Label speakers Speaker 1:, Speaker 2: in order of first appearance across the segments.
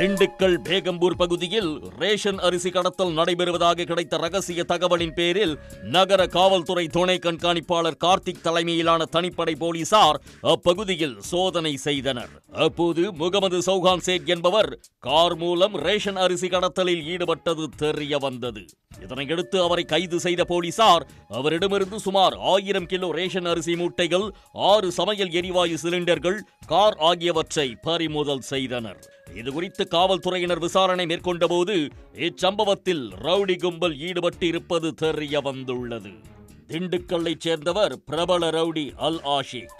Speaker 1: திண்டுக்கல் பேகம்பூர் பகுதியில் ரேஷன் அரிசி கடத்தல் நடைபெறுவதாக கிடைத்த ரகசிய தகவலின் பேரில் நகர காவல்துறை துணை கண்காணிப்பாளர் கார்த்திக் தலைமையிலான தனிப்படை போலீசார் அப்பகுதியில் சோதனை செய்தனர். அப்போது முகமது சௌகான் சேட் என்பவர் கார் மூலம் ரேஷன் அரிசி கடத்தலில் ஈடுபட்டது தெரிய வந்தது. இதனையடுத்து அவரை கைது செய்த போலீசார் அவரிடமிருந்து சுமார் 1000 கிலோ ரேஷன் அரிசி மூட்டைகள், 6 சமையல் எரிவாயு சிலிண்டர்கள், கார் ஆகியவற்றை பறிமுதல் செய்தனர். இதுகுறித்து காவல்துறையினர் விசாரணை மேற்கொண்டபோது இச்சம்பவத்தில் ரவுடி கும்பல் ஈடுபட்டு இருப்பது தெரிய வந்துள்ளது. திண்டுக்கல்லைச் சேர்ந்தவர் பிரபல ரவுடி அல் ஆஷிக்.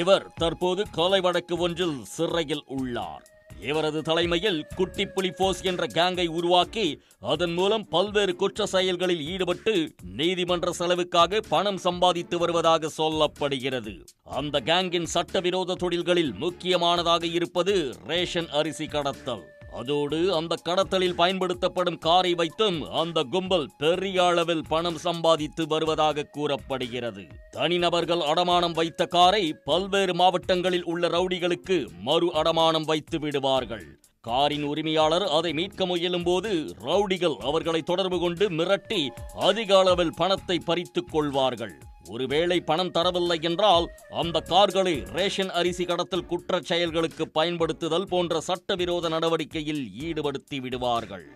Speaker 1: இவர் தற்போது கொலை வழக்கு ஒன்றில் சிறையில் உள்ளார். இவரது தலைமையில் குட்டிப்புலி போஸ் என்ற கேங்கை உருவாக்கி அதன் மூலம் பல்வேறு குற்ற செயல்களில் ஈடுபட்டு நீதிமன்ற செலவுக்காக பணம் சம்பாதித்து வருவதாக சொல்லப்படுகிறது. அந்த கேங்கின் சட்டவிரோத தொழில்களில் முக்கியமானதாக இருப்பது ரேஷன் அரிசி கடத்தல். அதோடு அந்த கடத்தலில் பயன்படுத்தப்படும் காரை வைத்தும் அந்த கும்பல் பெரிய அளவில் பணம் சம்பாதித்து வருவதாக கூறப்படுகிறது. தனிநபர்கள் அடமானம் வைத்த காரை பல்வேறு மாவட்டங்களில் உள்ள ரவுடிகளுக்கு மறு அடமானம் வைத்து விடுவார்கள். காரின் உரிமையாளர் அதை மீட்க முயலும் போது ரவுடிகள் அவர்களை தொடர்பு கொண்டு மிரட்டி அதிக அளவில் பணத்தை பறித்துக் கொள்வார்கள். ஒருவேளை பணம் தரவில்லை என்றால் அந்த கார்களை ரேஷன் அரிசி கடத்தல் குற்றச் செயல்களுக்கு பயன்படுத்துதல் போன்ற சட்டவிரோத நடவடிக்கையில் ஈடுபடுத்தி விடுவார்கள்.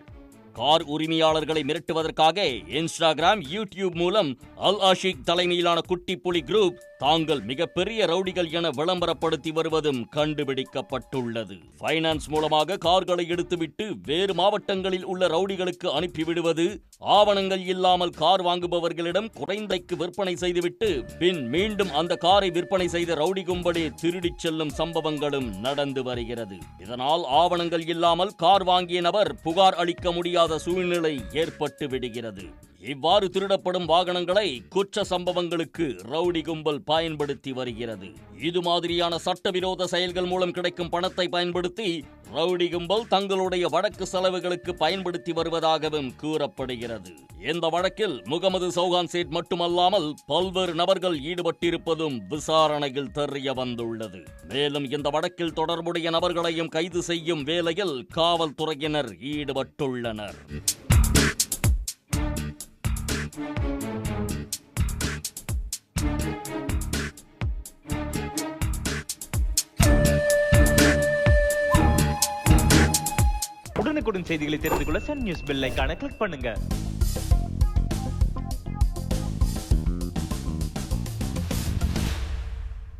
Speaker 1: கார் உரிமையாளர்களை மிரட்டுவதற்காக இன்ஸ்டாகிராம், யூடியூப் மூலம் அல் ஆஷிக் தலைமையிலான குட்டிப்புலி குரூப் தாங்கள் மிகப்பெரிய ரவுடிகள் என விளம்பரப்படுத்தி வருவதும் கண்டுபிடிக்கப்பட்டுள்ளது. பைனான்ஸ் மூலமாக கார்களை எடுத்துவிட்டு வேறு மாவட்டங்களில் உள்ள ரவுடிகளுக்கு அனுப்பிவிடுவது, ஆவணங்கள் இல்லாமல் கார் வாங்குபவர்களிடம் குறைந்தைக்கு விற்பனை செய்துவிட்டு பின் மீண்டும் அந்த காரை விற்பனை செய்த ரவுடி கும்பலே திருடிச் செல்லும் சம்பவங்களும் நடந்து வருகிறது. இதனால் ஆவணங்கள் இல்லாமல் கார் வாங்கிய நபர் புகார் அளிக்க முடியாத சூழ்நிலை ஏற்பட்டு விடுகிறது. இவ்வாறு திருடப்படும் வாகனங்களை குற்ற சம்பவங்களுக்கு ரவுடி கும்பல் பயன்படுத்தி வருகிறது. இது மாதிரியான சட்டவிரோத செயல்கள் மூலம் கிடைக்கும் பணத்தை பயன்படுத்தி ரவுடி கும்பல் தங்களுடைய வழக்கு செலவுகளுக்கு பயன்படுத்தி வருவதாகவும் கூறப்படுகிறது. இந்த வழக்கில் முகமது சௌகான் சேட் மட்டுமல்லாமல் பல்வேறு நபர்கள் ஈடுபட்டிருப்பதும் விசாரணையில் தெரிய வந்துள்ளது. மேலும் இந்த வழக்கில் தொடர்புடைய நபர்களையும் கைது செய்யும் வேலையில் காவல்துறையினர் ஈடுபட்டுள்ளனர்.
Speaker 2: உடனுக்குடன் செய்திகளை தெரிந்து கொள்ள சன் நியூஸ் பெல் ஐகானை கிளிக் பண்ணுங்க.